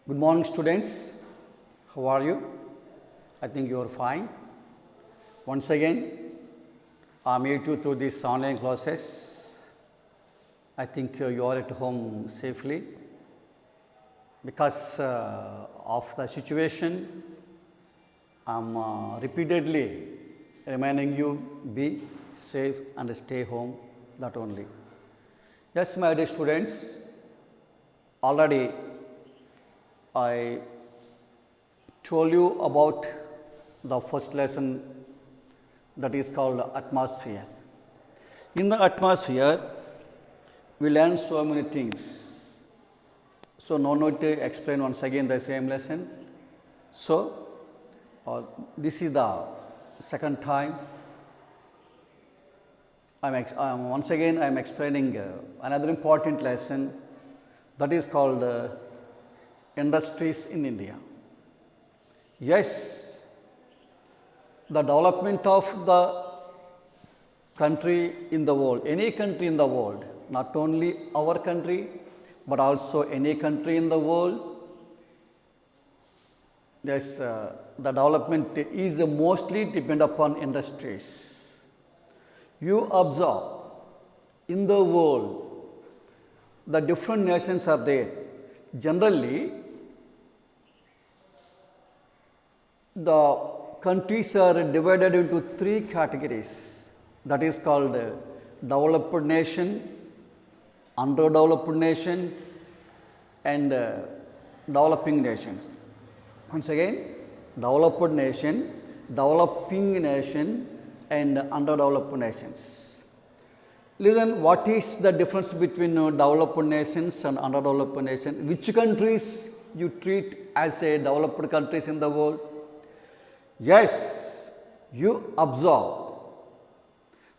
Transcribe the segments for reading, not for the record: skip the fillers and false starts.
Good morning, students. How are you? I think you are fine. Once again, I meet you through these online classes. I think you are at home safely. Because of the situation, I am repeatedly reminding you be safe and stay home, that only. Yes, my dear students, already I told you about the first lesson, that is called atmosphere. In the atmosphere, we learn so many things. So, no need to explain once again the same lesson. So, this is the second time once again I am explaining another important lesson, that is called industries in India. Yes, the development of the country in the world, any country in the world, not only our country, but also any country in the world. Yes, the development is mostly depend upon industries. You observe in the world, the different nations are there. Generally, the countries are divided into three categories, that is called developed nation, underdeveloped nation and developing nations. Once again, developed nation, developing nation and underdeveloped nations. Listen, what is the difference between developed nations and underdeveloped nations? Which countries you treat as a developed countries in the world? Yes, you observe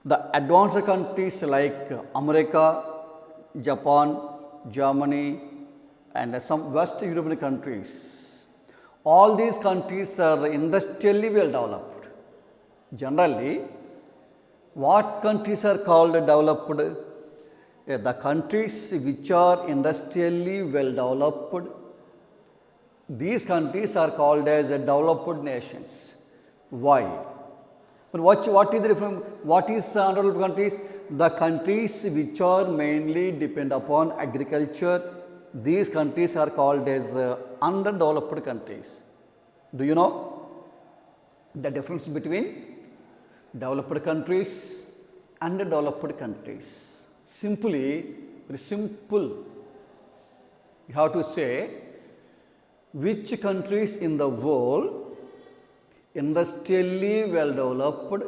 the advanced countries like America, Japan, Germany and some West European countries. All these countries are industrially well developed. Generally, what countries are called developed? The countries which are industrially well developed, these countries are called as developed nations. Why? But what is the difference? What is underdeveloped countries? The countries which are mainly depend upon agriculture, these countries are called as underdeveloped countries. Do you know the difference between developed countries and developed countries? Simply, very simple. You have to say which countries in the world industrially well developed,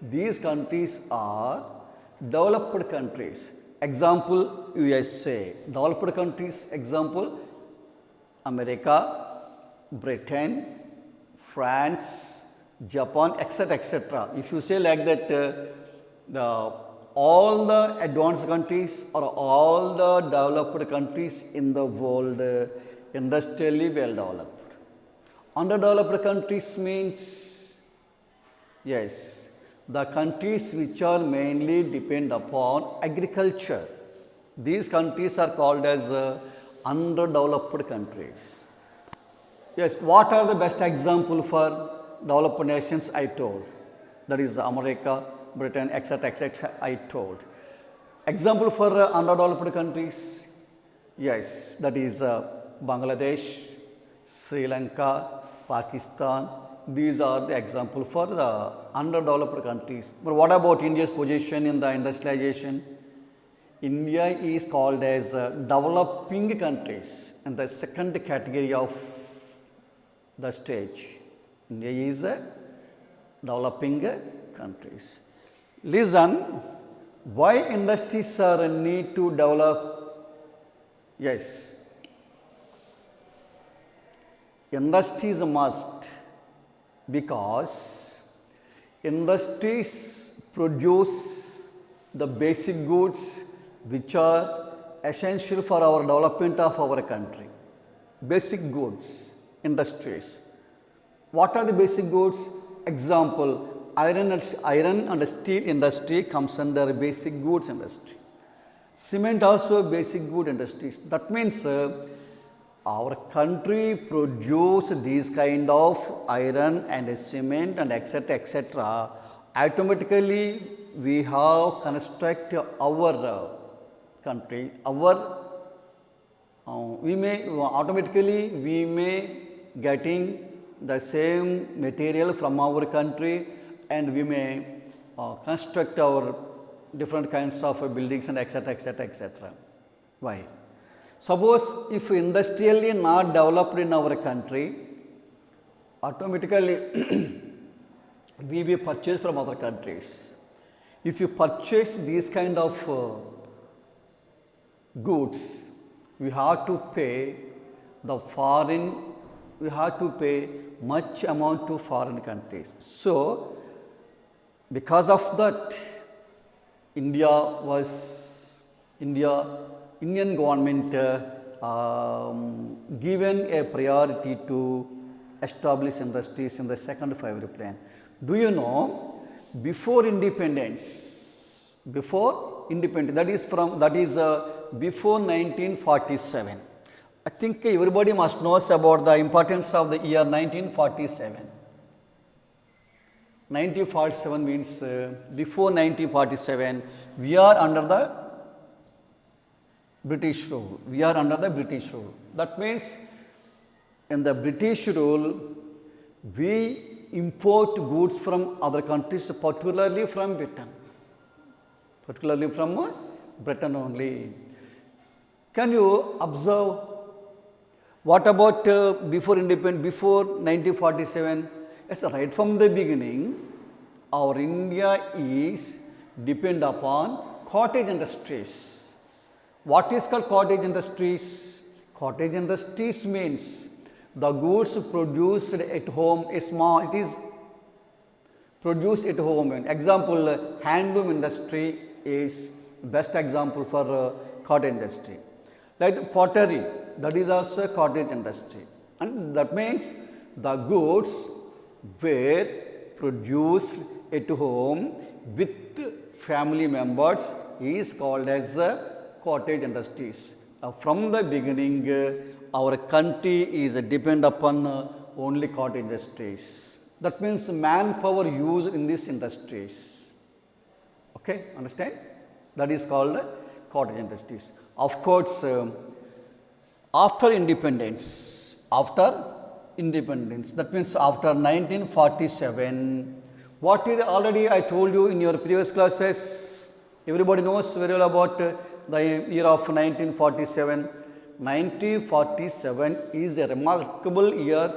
these countries are developed countries. Example, USA, developed countries. Example, America, Britain, France, Japan, etc., etc. If you say like that, all the advanced countries or all the developed countries in the world industrially well developed. Underdeveloped countries means, yes, the countries which are mainly depend upon agriculture. These countries are called as underdeveloped countries. Yes, what are the best example for developed nations I told? That is America, Britain, etc., etc. I told. Example for underdeveloped countries? Yes, that is Bangladesh, Sri Lanka, Pakistan. These are the example for the underdeveloped countries. But what about India's position in the industrialization? India is called as developing countries and the second category of the stage. India is developing countries. Listen, why industries are need to develop? Yes, industries must, because industries produce the basic goods which are essential for our development of our country. Basic goods, industries. What are the basic goods? Example, iron and steel industry comes under basic goods industry. Cement also basic good industries. That means our country produce these kind of iron and cement and etc., automatically we have construct our country, our we may automatically we may getting the same material from our country, and we may construct our different kinds of buildings and etc. Why? Suppose if industrially not developed in our country, automatically we will purchase from other countries. If you purchase these kind of goods, we have to pay the foreign, we have to pay much amount to foreign countries. So, because of that, Indian government given a priority to establish industries in the second five-year plan. Do you know, before independence, that is before 1947. I think everybody must knows about the importance of the year 1947. 1947 means before 1947 we are under the British rule. That means in the British rule we import goods from other countries, particularly from Britain only. Can you observe what about before 1947? Yes, right from the beginning, our India is depend upon cottage industries. What is called cottage industries? Cottage industries means the goods produced at home, it is produced at home. Example, handloom industry is best example for cottage industry. Like pottery, that is also a cottage industry, and that means the goods were produced at home with family members is called as cottage industries. From the beginning, our country is depend upon only cottage industries. That means manpower used in these industries. Okay, understand? That is called cottage industries. Of course, after independence, that means after 1947, what is already I told you in your previous classes, everybody knows very well about the year of 1947. 1947 is a remarkable year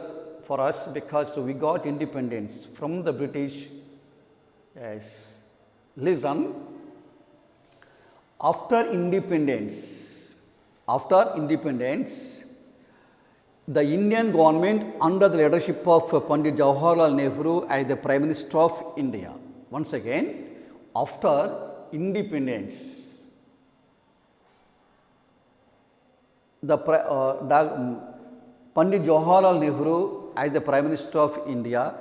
for us because we got independence from the British. Yes. Listen, after independence, the Indian government under the leadership of Pandit Jawaharlal Nehru as the Prime Minister of India. Once again, after independence, Pandit Jawaharlal Nehru as the Prime Minister of India,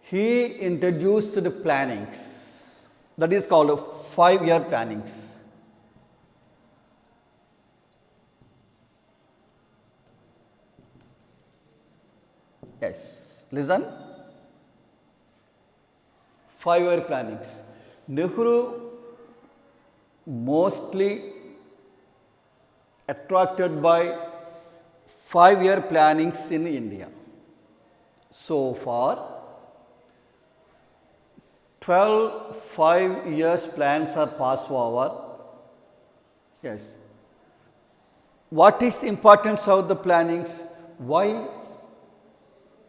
he introduced the plannings, that is called 5-year plannings. Yes, listen. 5-year plannings. Nehru mostly attracted by 5-year plannings in India. So far, 12 5-year plans are passed over. Yes. What is the importance of the plannings? Why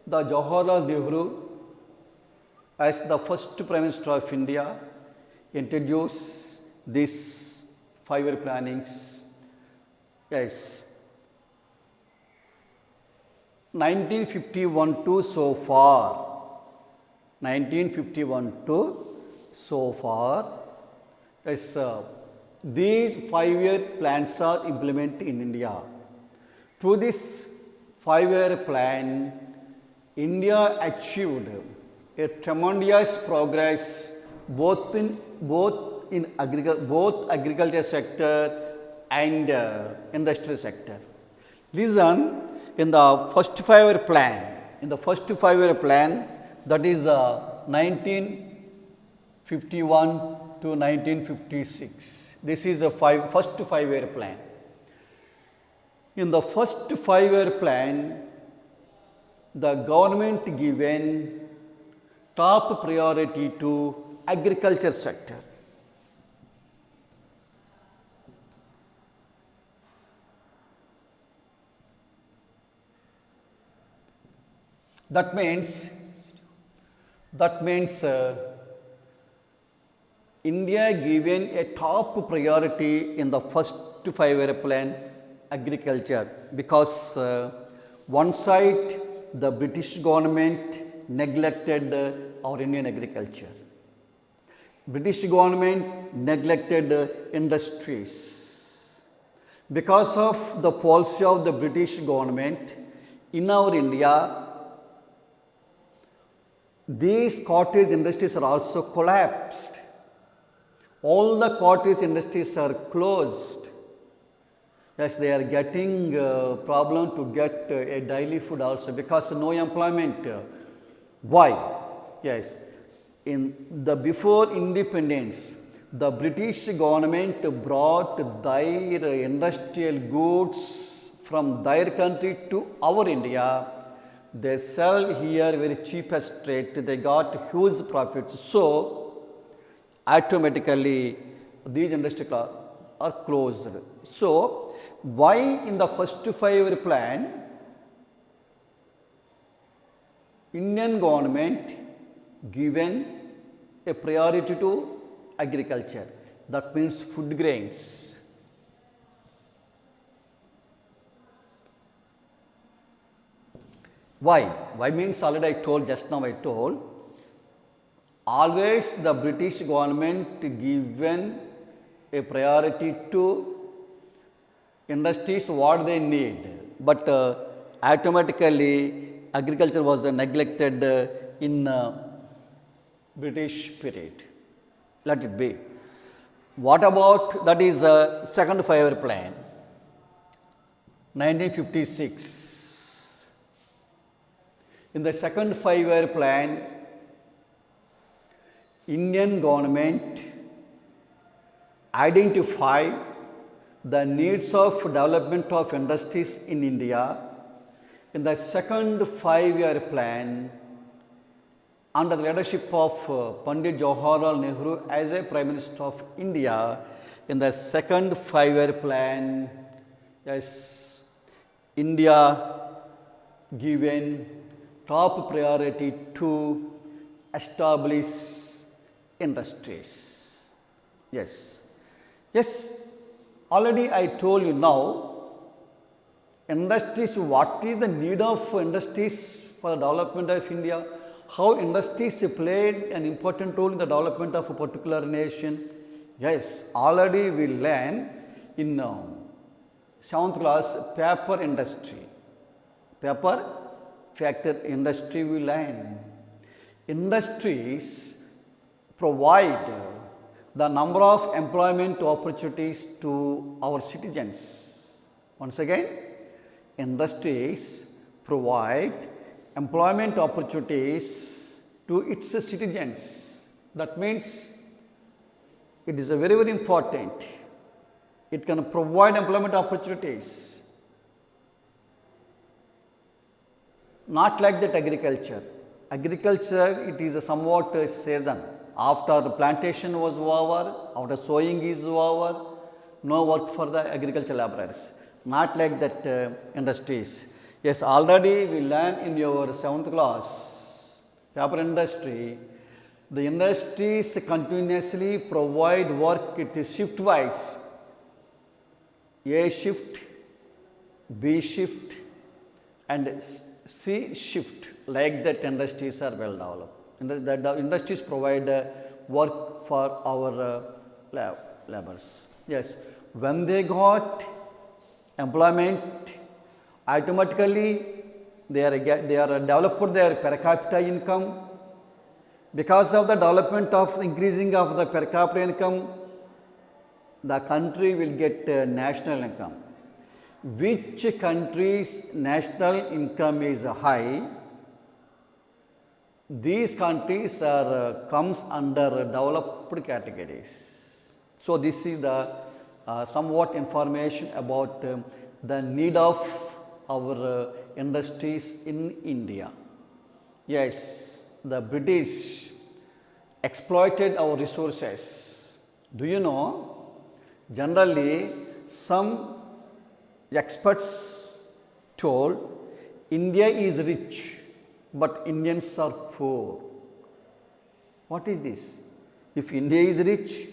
the Jawaharlal Nehru as the first Prime Minister of India introduced these 5-year plannings? Yes. 1951 to so far. 1951 to so far. Yes, these 5-year plans are implemented in India. Through this 5-year plan, India achieved a tremendous progress both agriculture sector and industrial sector. Listen, in the first 5 year plan, that is 1951 to 1956. This is a first 5 year plan. In the first 5 year plan, the government given top priority to agriculture sector. That means India given a top priority in the first 5 year plan agriculture, because one side the British government neglected our Indian agriculture. British government neglected industries. Because of the policy of the British government in our India, these cottage industries are also collapsed. All the cottage industries are closed. Yes, they are getting problem to get a daily food also, because no employment. Why? Yes, in the before independence, the British government brought their industrial goods from their country to our India. They sell here very cheapest rate. They got huge profits. So automatically these industries are closed. So why in the first 5 year plan Indian government given a priority to agriculture? That means food grains. Why? Why means already I told, just now I told, always the British government given a priority to industries what they need, but automatically agriculture was neglected in British period. Let it be. What about that is second 5 year plan, 1956. In the second 5 year plan, Indian government identified the needs of development of industries in India. In the second 5 year plan, under the leadership of Pandit Jawaharlal Nehru as a Prime Minister of India, in the second 5 year plan, yes, India given top priority to establish industries. Yes, yes, already I told you now, industries, what is the need of industries for the development of India? How industries played an important role in the development of a particular nation? Yes, already we learn in 7th class paper industry. Paper factor industry we learn. Industries provide the number of employment opportunities to our citizens. Once again, industries provide employment opportunities to its citizens. That means it is a very, very important. It can provide employment opportunities. Not like that agriculture. Agriculture, it is a somewhat season. After the plantation was over, after sowing is over, no work for the agricultural laborers. Not like that industries. Yes, already we learned in your 7th class, paper industry, the industries continuously provide work, it is shift wise. A shift, B shift and C shift, like that industries are well developed. The industries provide work for our laborers. Yes, when they got employment, automatically they are developed their per capita income. Because of the development of increasing of the per capita income, the country will get national income. Which country's national income is high, these countries are comes under developed categories. So this is the somewhat information about the need of our industries in India. Yes, the British exploited our resources. Do you know? Generally, some experts told India is rich, but Indians are poor. What is this? If India is rich,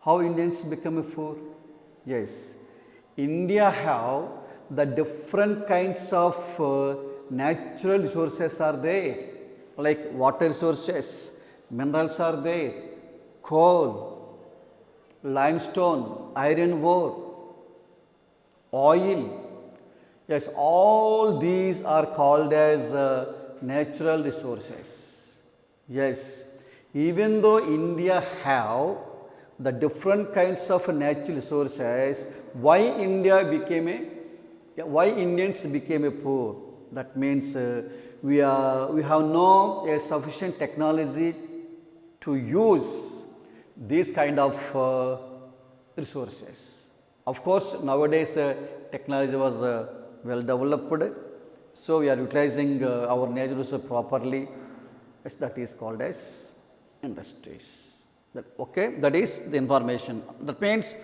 how Indians become poor? Yes, India have the different kinds of natural resources are there, like water resources, minerals are there, coal, limestone, iron ore, oil. Yes, all these are called as natural resources. Yes, even though India have the different kinds of natural resources, why Indians became a poor? That means we have no sufficient technology to use these kind of resources. Of course, nowadays technology was well developed, so we are utilizing our natural resources properly. Yes, that is called as industries. That is the information. That means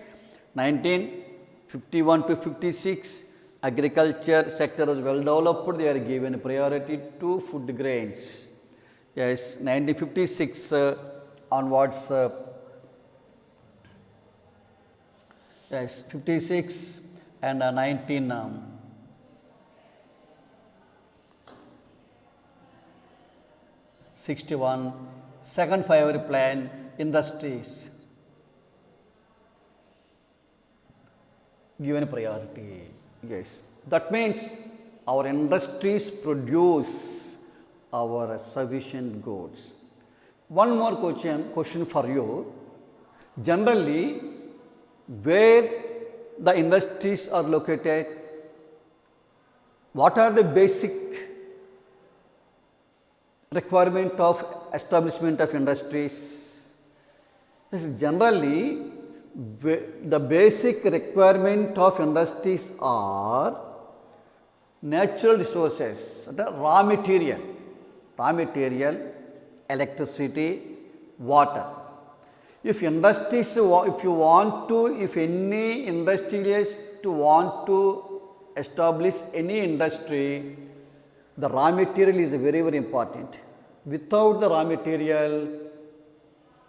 1951 to 56, agriculture sector was well developed. They are given priority to food grains. Yes, 1956 onwards. Yes, 56 and 1961, second 5-year plan, industries given priority. Yes, that means our industries produce our sufficient goods. One more question for you. Generally, where the industries are located, what are the basic requirement of establishment of industries? Yes, generally, the basic requirement of industries are natural resources, the raw material, electricity, water. If any industrialist want to establish any industry, the raw material is very, very important. Without the raw material,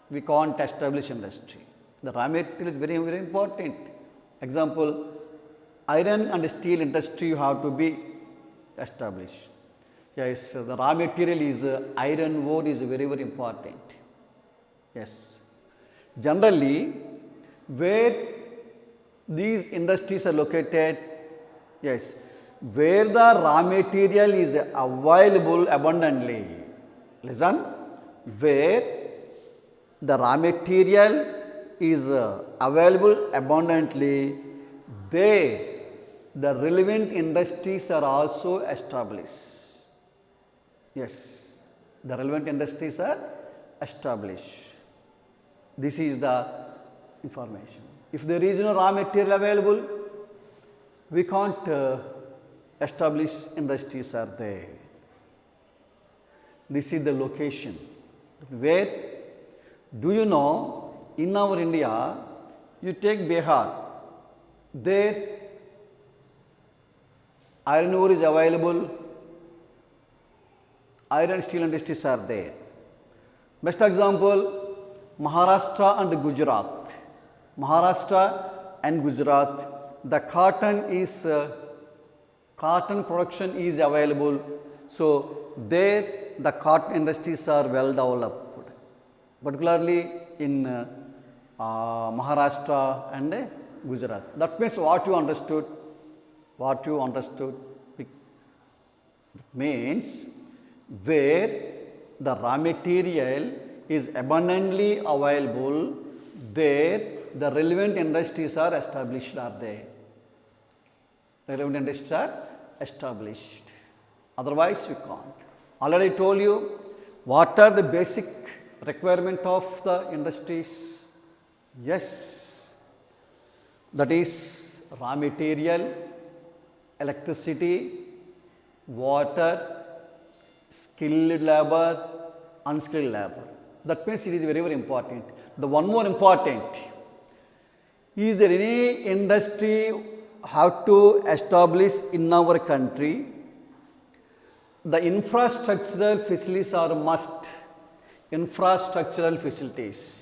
we can't establish industry. The raw material is very, very important. Example, iron and steel industry you have to be established. Yes, the raw material is iron ore is very, very important. Yes. Generally, where these industries are located, yes, where the raw material is available abundantly. Listen, where the raw material is available abundantly, there the relevant industries are also established. Yes, the relevant industries are established. This is the information. If there is no raw material available, we can't establish industries are there. This is the location. Where do you know, in our India, you take Bihar, there iron ore is available, iron steel industries are there. Best example, Maharashtra and Gujarat. Maharashtra and Gujarat, the cotton production is available. So there the cotton industries are well developed, particularly in Maharashtra and Gujarat. That means what you understood? It means where the raw material is abundantly available, there the relevant industries are established, are they? Relevant industries are established. Otherwise, we can't. Already told you what are the basic requirement of the industries. Yes, that is raw material, electricity, water, skilled labor, unskilled labor. That means it is very, very important. The one more important, is there any industry have to establish in our country? The infrastructural facilities are must. Infrastructural facilities.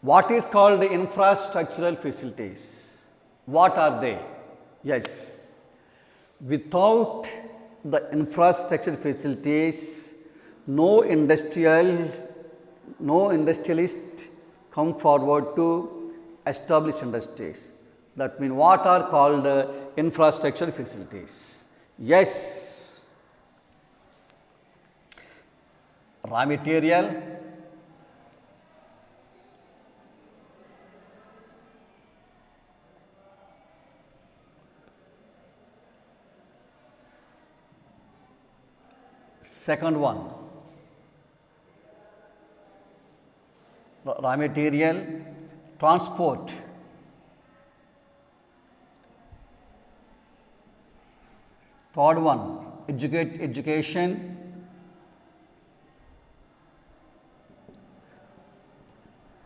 What is called the infrastructural facilities? What are they? Yes. Without the infrastructure facilities, no industrialist come forward to establish industries. That means what are called infrastructure facilities? Yes. Raw material, second one, raw material, transport, third one, education,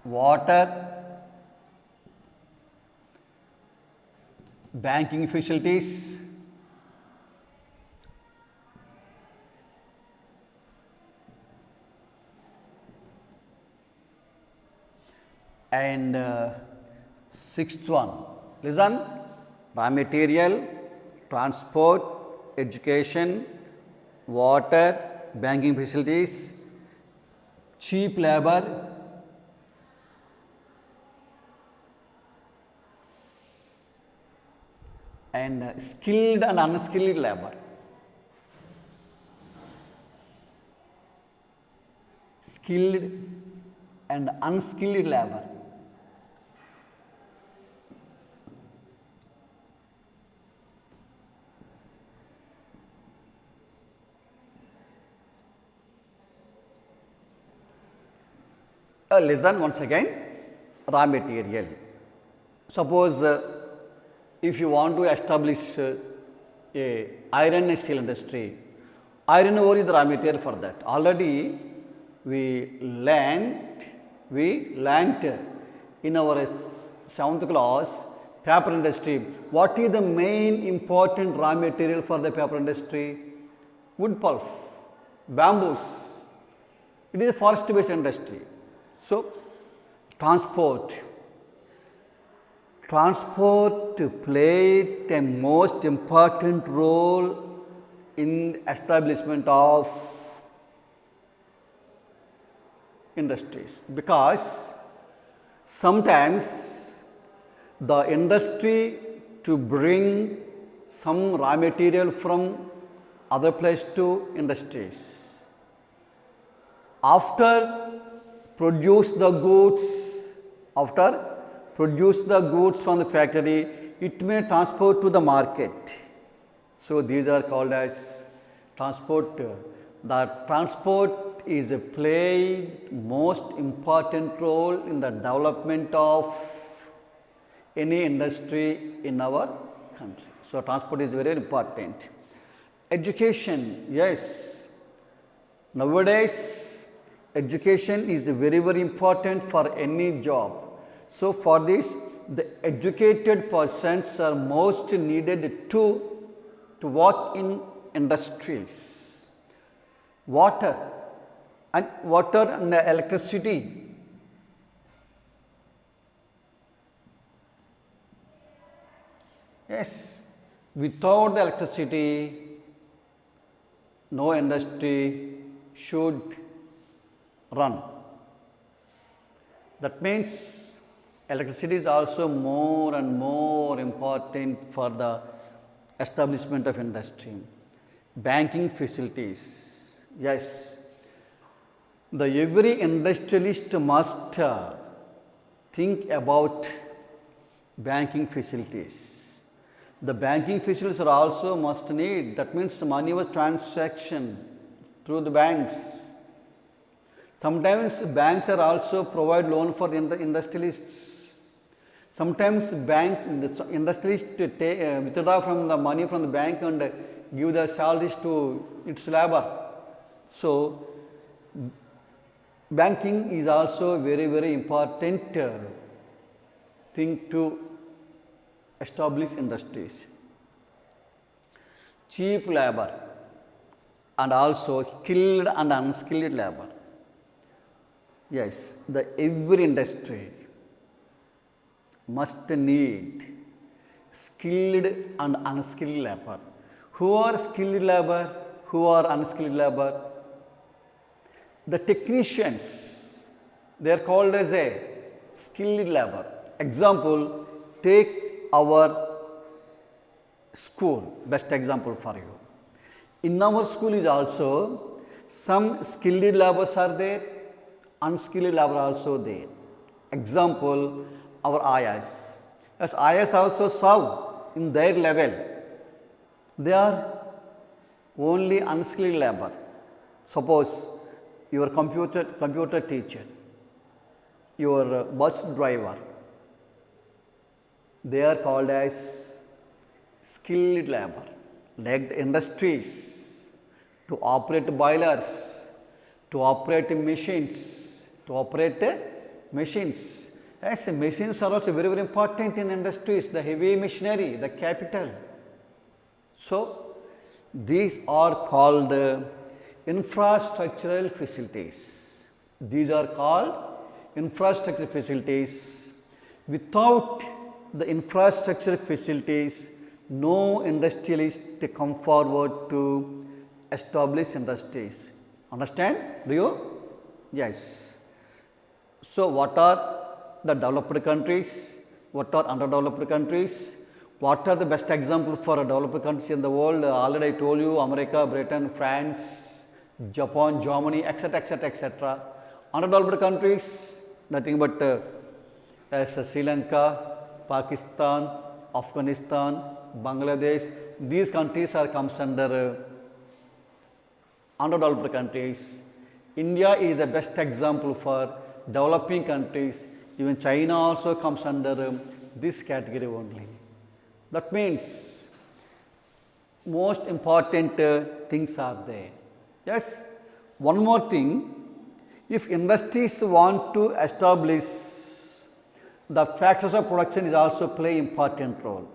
water, banking facilities, and sixth one, listen, raw material, transport, education, water, banking facilities, cheap labor, and skilled and unskilled labor. Skilled and unskilled labor. Listen once again, raw material. Suppose if you want to establish a iron and steel industry, iron ore is the raw material for that. Already we learnt in our seventh class paper industry. What is the main important raw material for the paper industry? Wood pulp, bamboos. It is a forest based industry. So, transport played a most important role in establishment of industries, because sometimes the industry to bring some raw material from other place to industries, after produce the goods from the factory, it may transport to the market. So, these are called as transport. The transport is a played most important role in the development of any industry in our country. So, transport is very important. Education, yes, nowadays education is very, very important for any job. So, for this the educated persons are most needed to work in industries. Water and electricity. Yes, without the electricity, no industry should run. That means Electricity is also more and more important for the establishment of industry. Banking facilities, yes, the every industrialist must think about banking facilities. The banking facilities are also must need. That means money was transaction through the banks. Sometimes banks are also provide loan for the industrialists. Sometimes the industrialists withdraw from the money from the bank and give the salaries to its labor. So banking is also very important thing to establish industries. Cheap labor and also skilled and unskilled labor. Yes, the every industry must need skilled and unskilled labor. Who are skilled labor? Who are unskilled labor? The technicians, they are called as a skilled labor. Example, take our school, best example for you. In our school is also some skilled laborers are there, unskilled labor also there. Example, our ayahs. As ayahs also serve in their level, they are only unskilled labor. Suppose your computer teacher, your bus driver, they are called as skilled labor. Like the industries, to operate boilers, to operate machines, Yes, machines are also very important in industries, the heavy machinery, the capital. So, these are called infrastructural facilities. These are called infrastructure facilities. Without the infrastructure facilities, no industrialist come forward to establish industries. Understand? Do you? Yes. So, what are the developed countries? What are underdeveloped countries? What are the best examples for developed countries in the world? Already I told you America, Britain, France, Japan, Germany, etc., etc., etc. Underdeveloped countries, nothing but as Sri Lanka, Pakistan, Afghanistan, Bangladesh. These countries are comes under underdeveloped countries. India is the best example for developing countries. Even China also comes under this category only. That means most important things are there. Yes, one more thing, if industries want to establish, the factors of production is also play important role.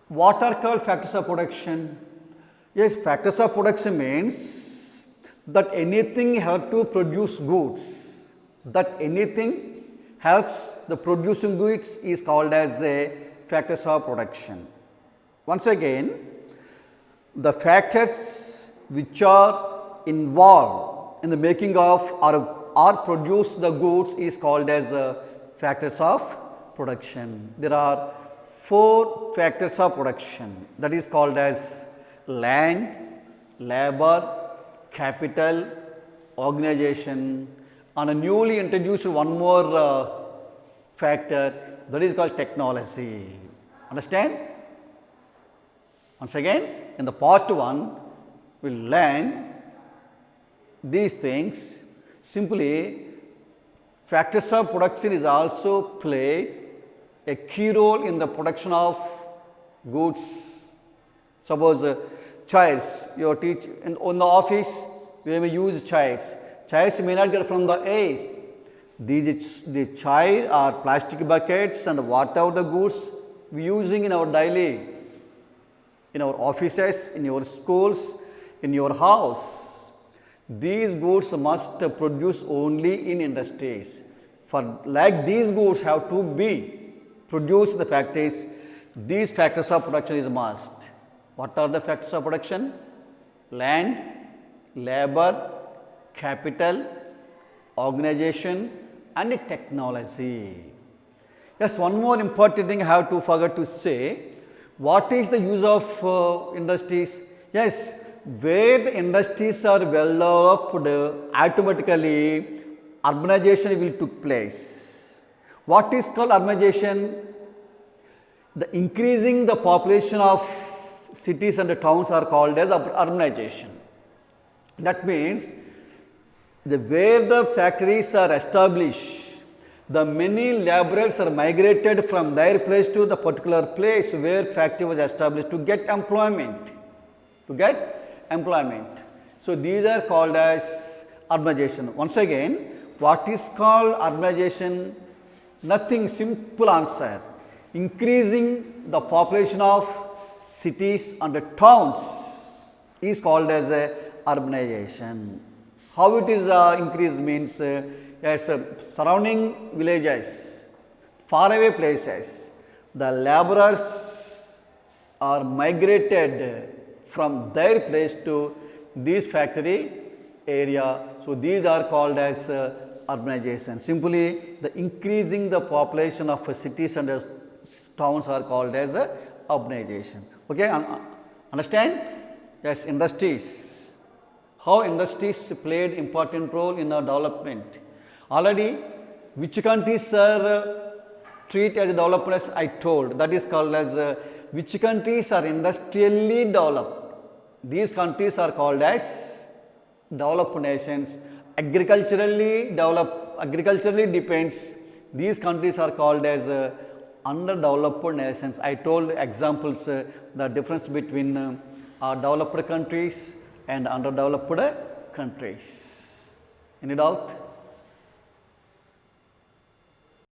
What are called factors of production? Yes, factors of production means that anything help to produce goods, that anything helps the producing goods is called as a factors of production. Once again, the factors which are involved in the making of or produce the goods is called as factors of production. There are 4 factors of production, that is called as land, labor, capital, organization, and a newly introduced one more factor, that is called technology. Understand? Once again, in the part 1, we will learn these things. Simply, factors of production is also play a key role in the production of goods. Suppose chairs, you teach in the office, we may use chairs. Chairs may not get from the air. The chair or plastic buckets and whatever the goods we using in our daily, in our offices, in your schools, in your house. These goods must produce only in industries. For like these goods have to be produced in the factories, these factors of production is must. What are the factors of production? Land, labor, capital, organization and technology. Yes, one more important thing I have to forget to say. What is the use of industries? Yes, where the industries are well developed, automatically urbanization will took place. What is called urbanization? The increasing the population of cities and the towns are called as urbanization. That means where the factories are established, the many laborers are migrated from their place to the particular place where factory was established to get employment. So these are called as urbanization. Once again, what is called urbanization? Nothing, simple answer. Increasing the population of cities and the towns is called as urbanization. How it is increased means yes, surrounding villages, faraway places, the laborers are migrated from their place to this factory area. So these are called as urbanization. Simply, the increasing the population of cities and towns are called as urbanization. Okay, understand? Yes, industries. How industries played important role in our development. Already, which countries are treated as developed as I told, that is called as which countries are industrially developed. These countries are called as developed nations. Agriculturally depends. These countries are called as underdeveloped nations. I told examples the difference between developed countries and underdeveloped countries. Any doubt?